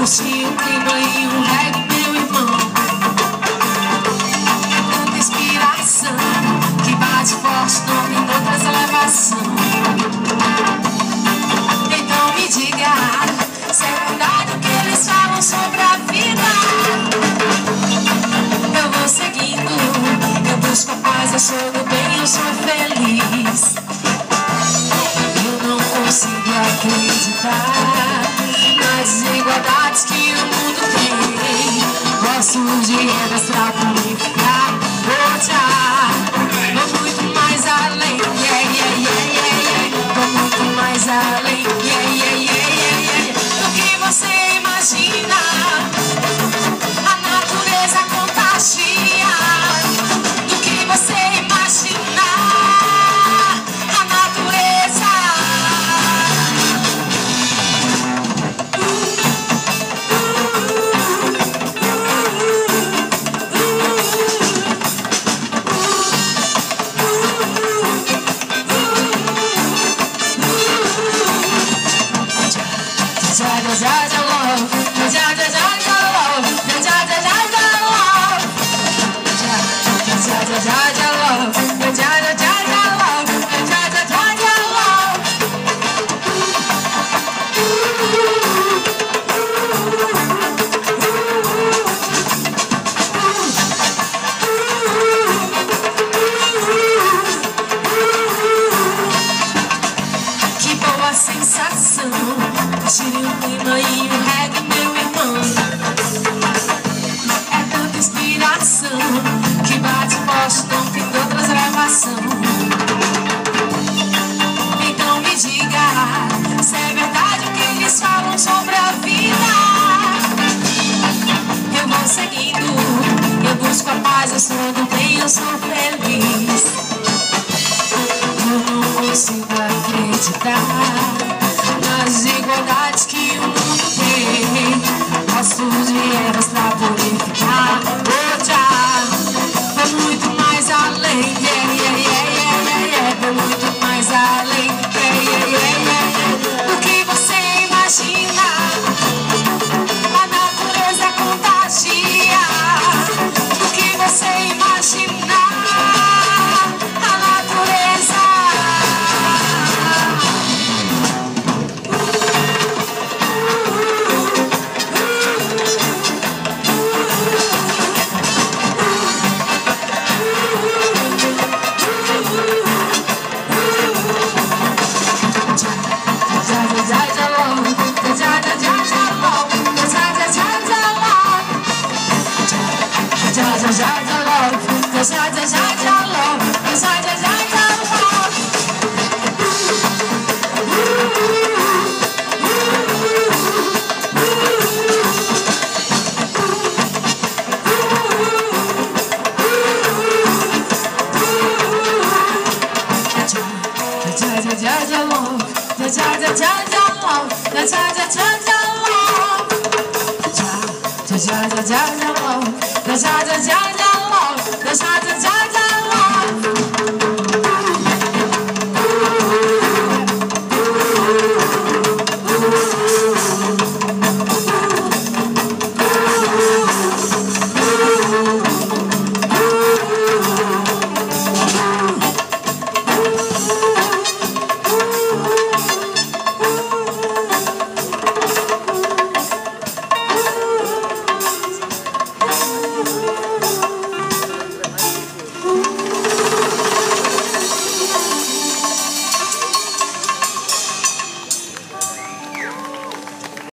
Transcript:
Curti o clima e o reggae, meu irmão. Tanta inspiração que bate forte, não tem outras elevação. Então me diga se é verdade o que eles falam sobre a vida. Eu vou seguindo, eu busco a paz, eu sou do bem, eu sou feliz. Eu não consigo acreditar nas desigualdades que o mundo tem. Gosto de regras pra purificar, botar. Vou muito mais além, yeah, yeah, yeah, yeah, yeah. Vou muito mais além, yeah, yeah, yeah, yeah, yeah, do que você imagina. A natureza contagia do que você imagina. A natureza. Sensação, tire o clima e o reggae, meu irmão. É tanta inspiração que bate forte, não tem outras gravação. Então me diga se é verdade o que eles falam sobre a vida. Eu vou seguindo, eu busco a paz, eu sou do bem, eu sou feliz. Eu não consigo acreditar nas desigualdades que o mundo tem. Gosto de ervas pra purificar, botar. Vou muito mais além, yeah, yeah, yeah, yeah, yeah, yeah. Vou muito mais além, yeah, yeah, yeah, yeah, yeah, do que você imagina. A natureza contagia do que você imagina. A natureza. Ja,